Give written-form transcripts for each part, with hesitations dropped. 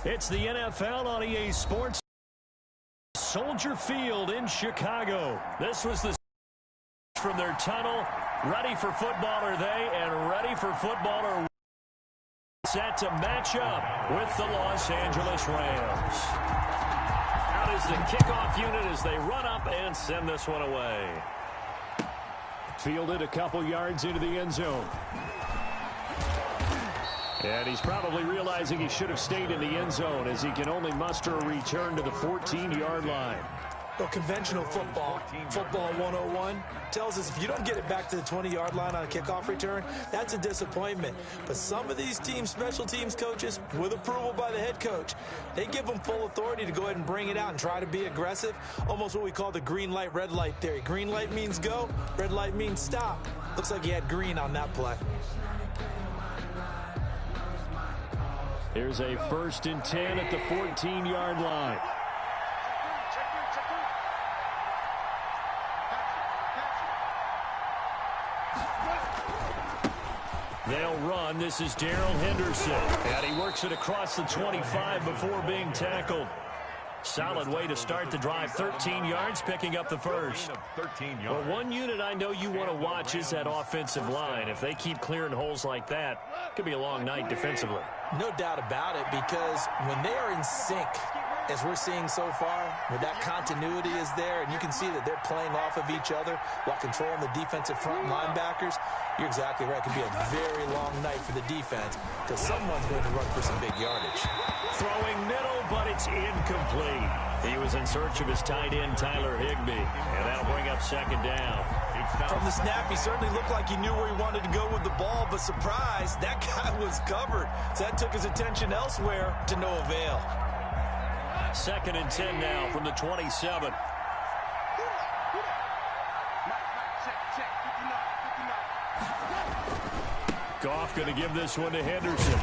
It's the NFL on EA Sports. Soldier Field in Chicago. This was the from their tunnel. Ready for football are they, and ready for football are set to match up with the Los Angeles Rams. Out is the kickoff unit as they run up and send this one away. Fielded a couple yards into the end zone. And he's probably realizing he should have stayed in the end zone as he can only muster a return to the 14-yard line. Well, conventional football 101, tells us if you don't get it back to the 20-yard line on a kickoff return, that's a disappointment. But some of these teams, special teams coaches, with approval by the head coach, they give them full authority to go ahead and bring it out and try to be aggressive, almost what we call the green light, red light theory. Green light means go, red light means stop. Looks like he had green on that play. Here's a 1st and 10 at the 14-yard line. They'll run. This is Darrell Henderson. And he works it across the 25 before being tackled. Solid way to start the drive. 13 yards, picking up the first. Well, one unit I know you want to watch is that offensive line. If they keep clearing holes like that, it could be a long night defensively. No doubt about it, because when they are in sync, as we're seeing so far, where that continuity is there, and you can see that they're playing off of each other while controlling the defensive front linebackers, you're exactly right. It could be a very long night for the defense because someone's going to run for some big yardage. Throwing middle, but it's incomplete. He was in search of his tight end, Tyler Higbee, and that'll bring up 2nd down. From the snap, he certainly looked like he knew where he wanted to go with the ball, but surprise, that guy was covered. So that took his attention elsewhere to no avail. 2nd and 10 now from the 27. Goff going to give this one to Henderson.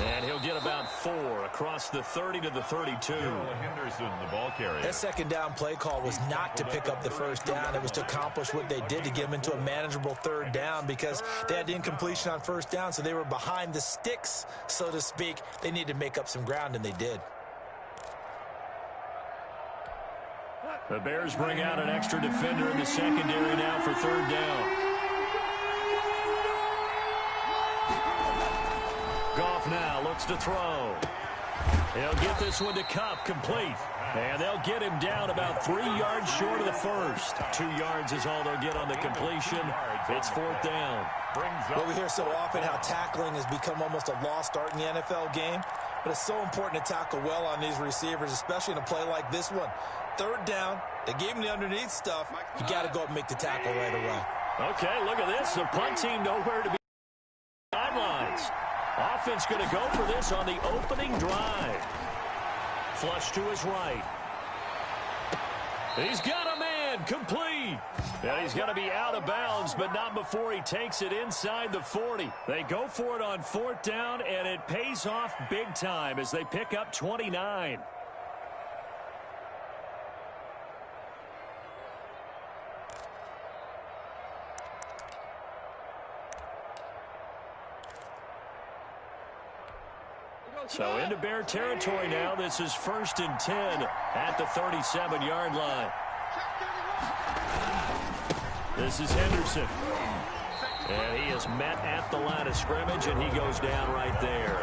And he'll get about 4 across the 30 to the 32. Henderson, the ball carrier. That 2nd down play call was not to pick up the 1st down. It was to accomplish what they did to get them into a manageable 3rd down because they had incompletion on 1st down, so they were behind the sticks, so to speak. They needed to make up some ground, and they did. The Bears bring out an extra defender in the secondary now for 3rd down. Goff now looks to throw. He'll get this one to Kupp, complete. And they'll get him down about 3 yards short of the first. 2 yards is all they'll get on the completion. It's 4th down. Well, we hear so often how tackling has become almost a lost art in the NFL game. But it's so important to tackle well on these receivers, especially in a play like this one. 3rd down, they gave him the underneath stuff. You got to go and make the tackle right away. Okay, look at this. The punt team nowhere to be. Sidelines. Offense going to go for this on the opening drive. Flush to his right. He's got a man, complete. And he's going to be out of bounds, but not before he takes it inside the 40. They go for it on 4th down, and it pays off big time as they pick up 29. So into Bear territory now. This is 1st and 10 at the 37-yard line. This is Henderson. And he is met at the line of scrimmage, and he goes down right there.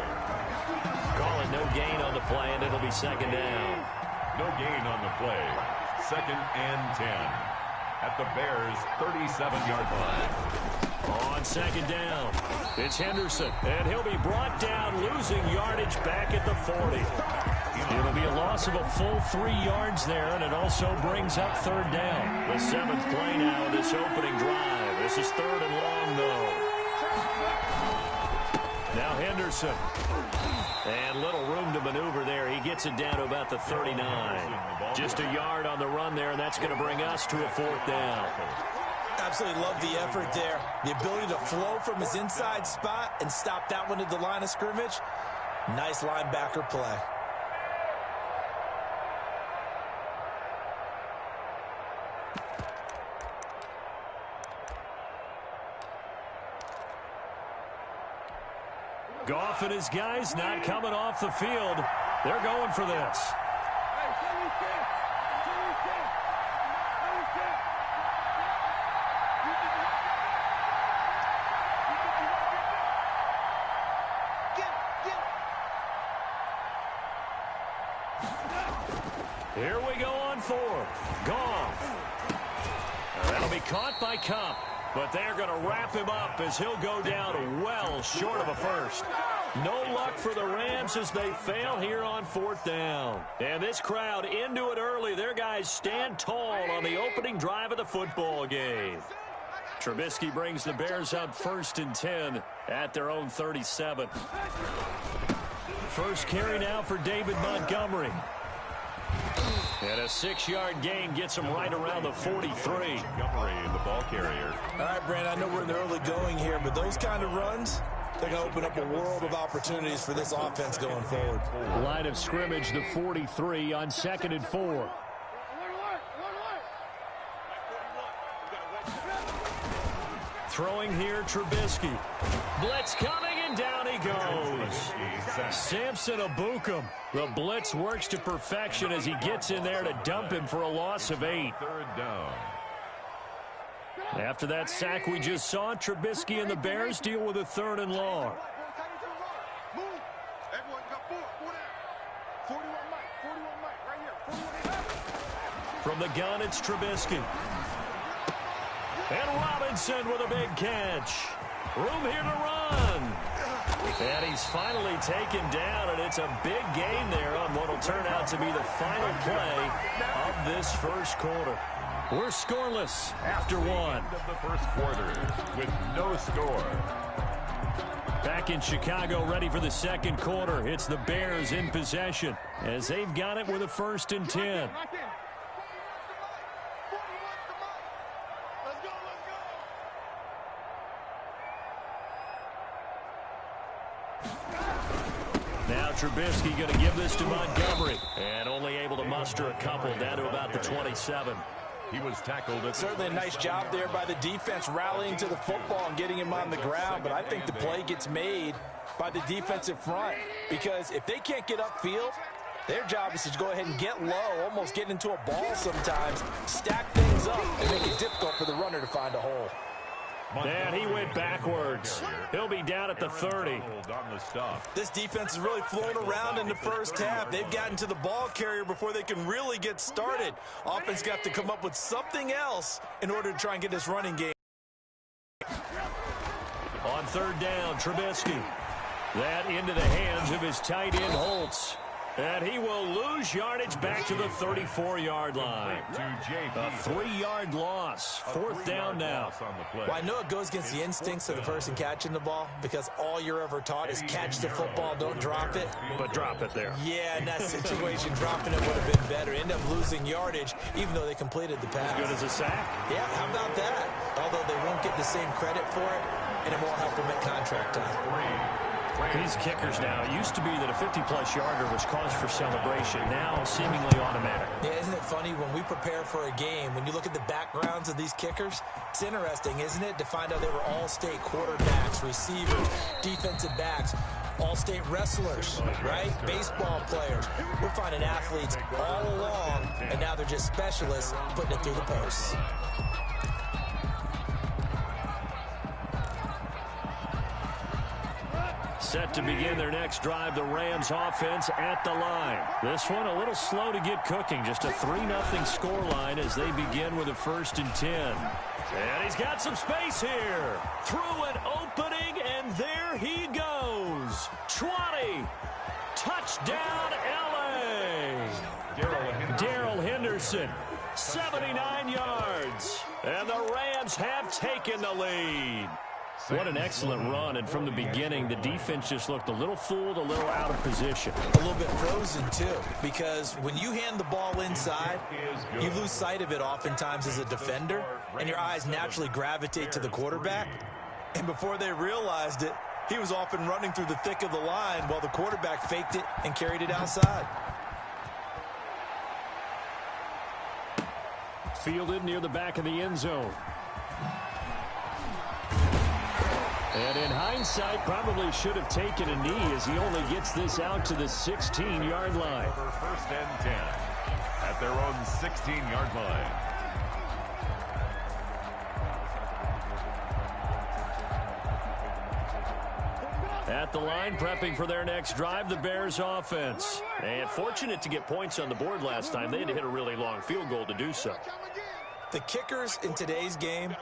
Call it no gain on the play, and it'll be 2nd down. No gain on the play. 2nd and 10 at the Bears' 37-yard line. On 2nd down, it's Henderson, and he'll be brought down, losing yardage back at the 40. It'll be a loss of a full 3 yards there, and it also brings up 3rd down. The 7th play now of this opening drive. This is 3rd and long, though. Now Henderson. And little room to maneuver there. He gets it down to about the 39. Just a yard on the run there, and that's going to bring us to a 4th down. Absolutely love the effort there. The ability to flow from his inside spot and stop that one at the line of scrimmage. Nice linebacker play. Goff and his guys not coming off the field. They're going for this. Here we go on fourth. Goff. That'll be caught by Cup, but they're going to wrap him up as he'll go down well short of a first. No luck for the Rams as they fail here on fourth down. And this crowd into it early. Their guys stand tall on the opening drive of the football game. Trubisky brings the Bears up 1st and 10 at their own 37. First carry now for David Montgomery. And a 6-yard gain gets him right around the 43. Montgomery, the ball carrier. All right, Brandon, I know we're in the early going here, but those kind of runs, they're going to open up a world of opportunities for this offense going forward. Line of scrimmage, the 43 on 2nd and 4. Throwing here, Trubisky. Blitz coming, and down he goes. Samson Abukum. The blitz works to perfection as he gets in there to dump him for a loss of 8. Third down. After that sack we just saw, Trubisky and the Bears deal with a 3rd and long. From the gun, it's Trubisky. And Robinson with a big catch. Room here to run. And he's finally taken down, and it's a big gain there on what will turn out to be the final play of this first quarter. We're scoreless after one. End of the first quarter with no score. Back in Chicago, ready for the second quarter. It's the Bears in possession as they've got it with a 1st and 10. Now Trubisky going to give this to Montgomery. And only able to muster a couple down to about the 27. He was tackled. Certainly a nice job there by the defense rallying to the football and getting him on the ground, but I think the play gets made by the defensive front because if they can't get upfield, their job is to go ahead and get low, almost get into a ball sometimes, stack things up, and make it difficult for the runner to find a hole. And he went backwards. He'll be down at the 30. This defense is really flown around in the first half. They've gotten to the ball carrier before they can really get started. Offense got to come up with something else in order to try and get this running game. On 3rd down, Trubisky. That into the hands of his tight end, Holtz. And he will lose yardage back to the 34-yard line. A 3-yard loss. 4th down now. Well, I know it goes against the instincts of the person catching the ball because all you're ever taught is catch the football, don't drop it. But drop it there. Yeah, in that situation, dropping it would have been better. End up losing yardage, even though they completed the pass. As good as a sack? Yeah, how about that? Although they won't get the same credit for it, and it won't help them at contract time. These kickers now, it used to be that a 50-plus yarder was cause for celebration. Now seemingly automatic. Yeah, isn't it funny when we prepare for a game, when you look at the backgrounds of these kickers, it's interesting, isn't it, to find out they were all-state quarterbacks, receivers, defensive backs, all-state wrestlers, right? Baseball players. We're finding athletes all along, and now they're just specialists putting it through the posts. Set to begin their next drive, the Rams offense at the line. This one a little slow to get cooking. Just a 3-0 scoreline as they begin with a 1st and 10. And he's got some space here. Through an opening, and there he goes. 20. Touchdown, L.A. Darrell Henderson, 79 yards. And the Rams have taken the lead. What an excellent run, and from the beginning, the defense just looked a little fooled, a little out of position. A little bit frozen, too, because when you hand the ball inside, you lose sight of it oftentimes as a defender, and your eyes naturally gravitate to the quarterback. And before they realized it, he was off and running through the thick of the line while the quarterback faked it and carried it outside. Fielded near the back of the end zone. And in hindsight, probably should have taken a knee as he only gets this out to the 16-yard line. First and 10 at their own 16-yard line. At the line, prepping for their next drive, the Bears offense. And fortunate to get points on the board last time. They had to hit a really long field goal to do so. The kickers in today's game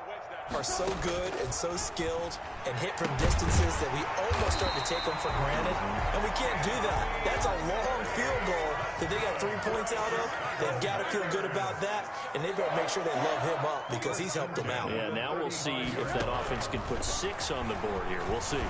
are so good and so skilled and hit from distances that we almost start to take them for granted, and we can't do that. That's a long field goal that they got 3 points out of. They've got to feel good about that, and they've got to make sure they love him up because he's helped them out. Yeah, now we'll see if that offense can put 6 on the board here. We'll see.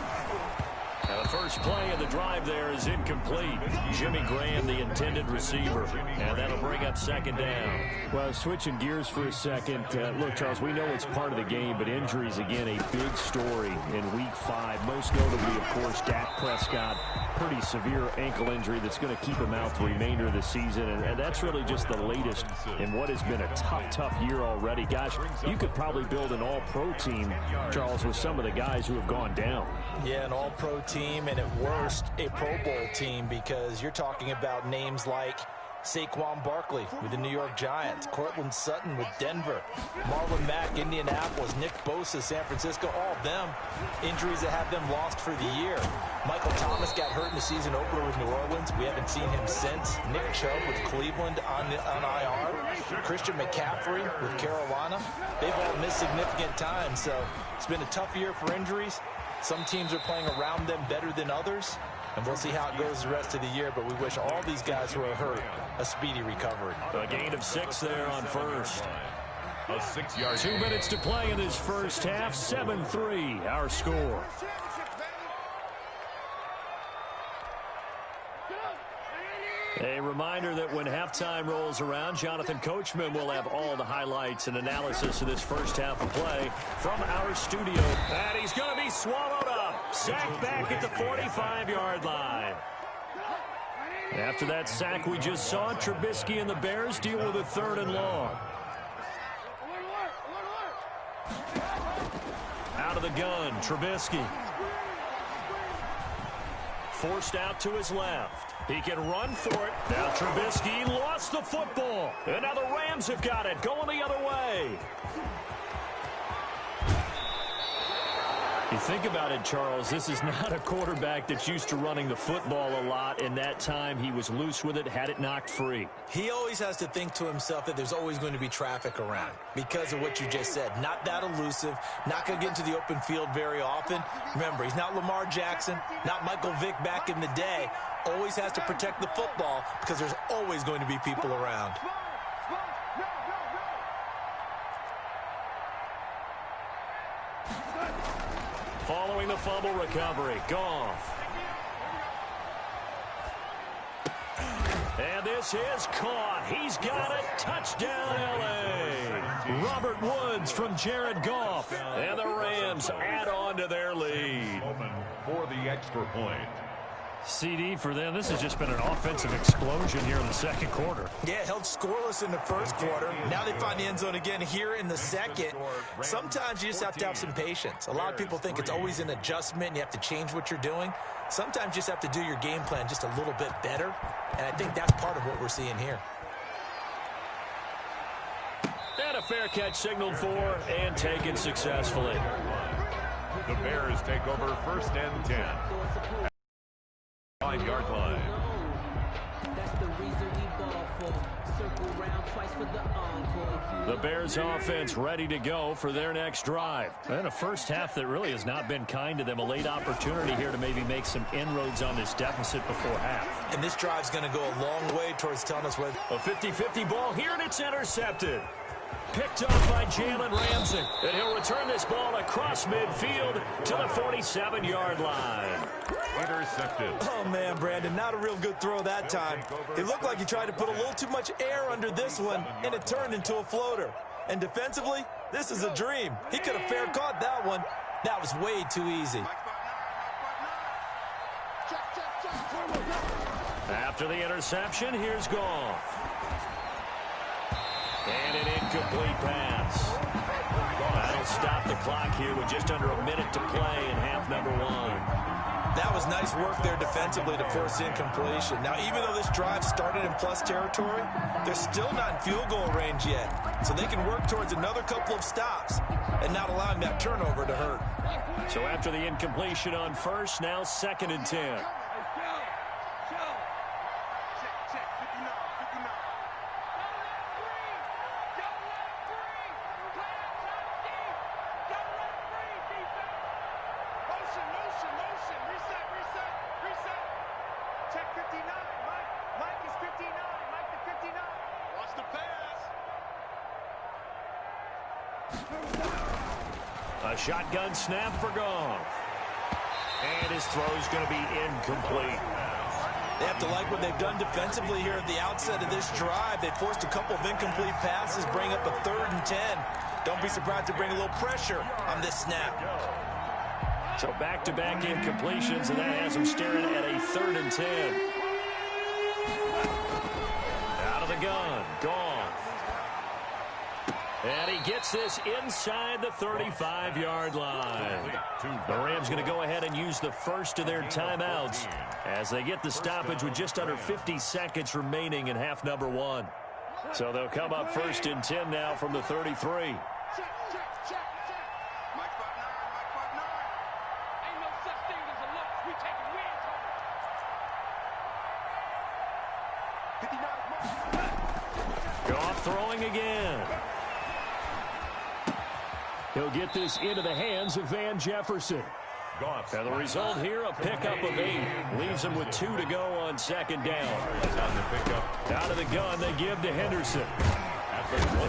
Now the first play of the drive there is incomplete. Jimmy Graham, the intended receiver, and that'll bring up second down. Well, switching gears for a second. Look, Charles, we know it's part of the game, but injuries, again, a big story in Week 5. Most notably, of course, Dak Prescott. Pretty severe ankle injury that's going to keep him out the remainder of the season, and that's really just the latest in what has been a tough year already. Gosh, you could probably build an all-pro team, Charles, with some of the guys who have gone down. Yeah, an all-pro team, and at worst, a Pro Bowl team, because you're talking about names like Saquon Barkley with the New York Giants, Cortland Sutton with Denver, Marlon Mack, Indianapolis, Nick Bosa, San Francisco, all of them injuries that have them lost for the year. Michael Thomas got hurt in the season opener with New Orleans. We haven't seen him since. Nick Chubb with Cleveland on IR. Christian McCaffrey with Carolina. They've all missed significant time, so it's been a tough year for injuries. Some teams are playing around them better than others, and we'll see how it goes the rest of the year, but we wish all these guys who are hurt a speedy recovery. A gain of 6 there on first. A 6-yard 2 minutes to play in this first half. 7-3 our score. A reminder that when halftime rolls around, Jonathan Coachman will have all the highlights and analysis of this first half of play from our studio. And he's going to be swallowed up. Sacked back at the 45-yard line. After that sack we just saw, Trubisky and the Bears deal with a 3rd and long. Out of the gun, Trubisky. Forced out to his left. He can run for it. Now Trubisky lost the football. And now the Rams have got it, going the other way. You think about it, Charles, this is not a quarterback that's used to running the football a lot, and that time he was loose with it, had it knocked free. He always has to think to himself that there's always going to be traffic around because of what you just said. Not that elusive, not going to get into the open field very often. Remember, he's not Lamar Jackson, not Michael Vick back in the day. Always has to protect the football because there's always going to be people around. Following the fumble recovery, Goff. And this is caught. He's got it. Touchdown, L.A. Robert Woods from Jared Goff. And the Rams add on to their lead. For the extra point. CD for them. This has just been an offensive explosion here in the second quarter. Yeah, held scoreless in the first quarter. Now they find the end zone again here in the second. Sometimes you just have to have some patience. A lot of people think it's always an adjustment and you have to change what you're doing. Sometimes you just have to do your game plan just a little bit better, and I think that's part of what we're seeing here. And a fair catch signaled for and taken successfully. The Bears take over 1st and 10. 5-yard line. The Bears offense ready to go for their next drive. And a first half that really has not been kind to them. A late opportunity here to maybe make some inroads on this deficit before half. And this drive's going to go a long way towards telling us where. A 50-50 ball here, and it's intercepted. Picked off by Jalen Ramsey. And he'll return this ball across midfield to the 47-yard line. Intercepted. Oh, man, Brandon, not a real good throw that time. It looked like he tried to put a little too much air under this one, and it turned into a floater. And defensively, this is a dream. He could have fair caught that one. That was way too easy. After the interception, here's Goff. And an incomplete pass. That'll stop the clock here with just under a minute to play in half number one. That was nice work there defensively to force incompletion. Now, even though this drive started in plus territory, they're still not in field goal range yet. So they can work towards another couple of stops and not allowing that turnover to hurt. So after the incompletion on first, now 2nd and 10. A shotgun snap for Goff. And his throw is going to be incomplete. They have to like what they've done defensively here at the outset of this drive. They forced a couple of incomplete passes, bring up a 3rd and 10. Don't be surprised to bring a little pressure on this snap. So back-to-back incompletions, and that has them staring at a 3rd and 10. Out of the gun, Goff. And he gets this inside the 35-yard line. The Rams going to go ahead and use the first of their timeouts as they get the stoppage with just under 50 seconds remaining in half number one. So they'll come up 1st and 10 now from the 33. Goff throwing again. He'll get this into the hands of Van Jefferson. And the result here, a pickup of 8. Leaves him with 2 to go on 2nd down. Out of the gun, they give to Henderson.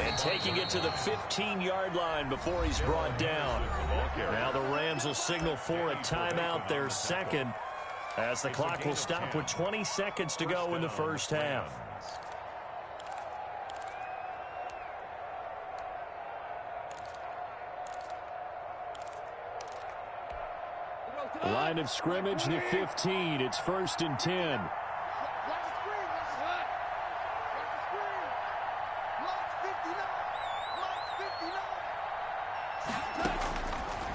And taking it to the 15-yard line before he's brought down. Now the Rams will signal for a timeout, their 2nd, as the clock will stop with 20 seconds to go in the first half. Line of scrimmage, the 15. It's 1st and 10.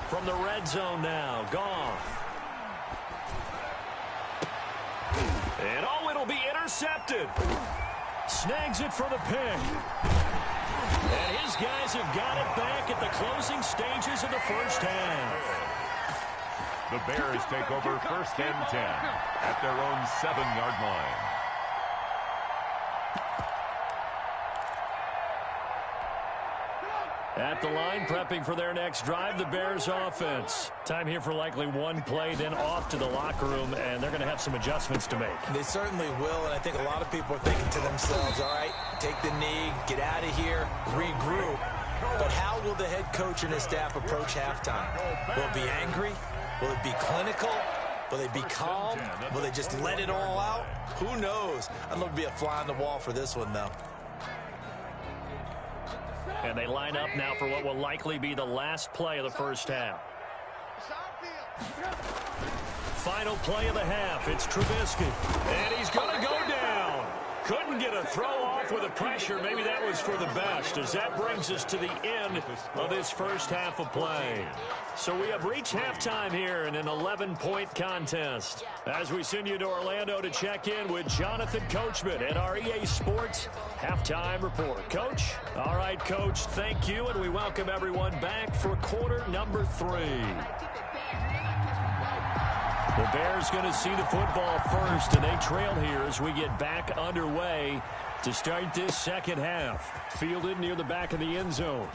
From the red zone now, Goff. And oh, it'll be intercepted. Snags it for the pick. And his guys have got it back at the closing stages of the first half. The Bears take over 1st and 10 at their own 7-yard line. At the line, prepping for their next drive, the Bears offense. Time here for likely one play, then off to the locker room, and they're going to have some adjustments to make. They certainly will, and I think a lot of people are thinking to themselves, all right, take the knee, get out of here, regroup. But how will the head coach and his staff approach halftime? Will it be angry? Will it be clinical? Will they be calm? Will they just let it all out? Who knows? I'd love to be a fly on the wall for this one, though. And they line up now for what will likely be the last play of the first half. Final play of the half. It's Trubisky. And he's going to go down. Couldn't get a throw off with the pressure. Maybe that was for the best, as that brings us to the end of this first half of play. So we have reached halftime here in an 11-point contest. As we send you to Orlando to check in with Jonathan Coachman at our EA Sports Halftime Report. Coach? All right, Coach, thank you, and we welcome everyone back for quarter number 3. The Bears going to see the football first, and they trail here as we get back underway to start this second half. Fielded near the back of the end zone.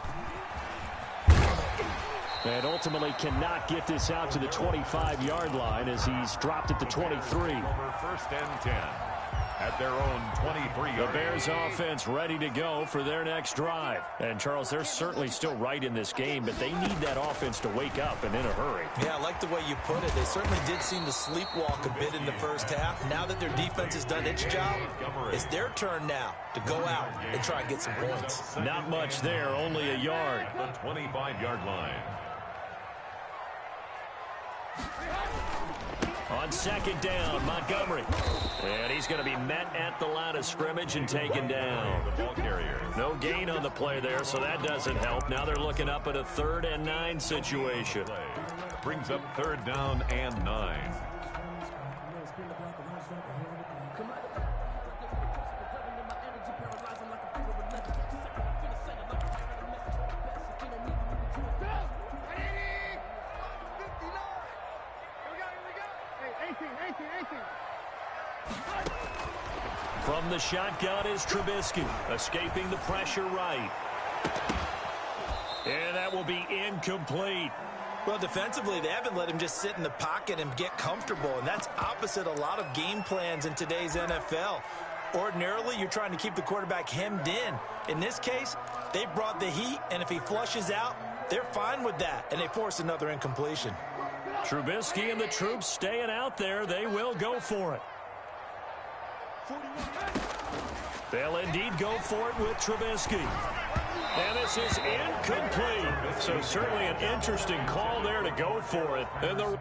And ultimately cannot get this out to the 25-yard line as he's dropped at the 23. 1st and 10 at their own 23. The Bears offense ready to go for their next drive. And, Charles, they're certainly still right in this game, but they need that offense to wake up and in a hurry. Yeah, I like the way you put it. They certainly did seem to sleepwalk a bit in the first half. Now that their defense has done its job, it's their turn now to go out and try and get some points. Not much there, only a yard. The 25-yard line. On second down, Montgomery. And he's going to be met at the line of scrimmage and taken down. The ball carrier. No gain on the play there, so that doesn't help. Now they're looking up at a 3rd and 9 situation. Brings up 3rd down and 9. From the shotgun is Trubisky, escaping the pressure right. And that will be incomplete. Well, defensively, they haven't let him just sit in the pocket and get comfortable, and that's opposite a lot of game plans in today's NFL. Ordinarily, you're trying to keep the quarterback hemmed in. In this case, they brought the heat, and if he flushes out, they're fine with that, and they force another incompletion. Trubisky and the troops staying out there. They will go for it. They'll indeed go for it with Trubisky. And this is incomplete. So certainly an interesting call there to go for it. And the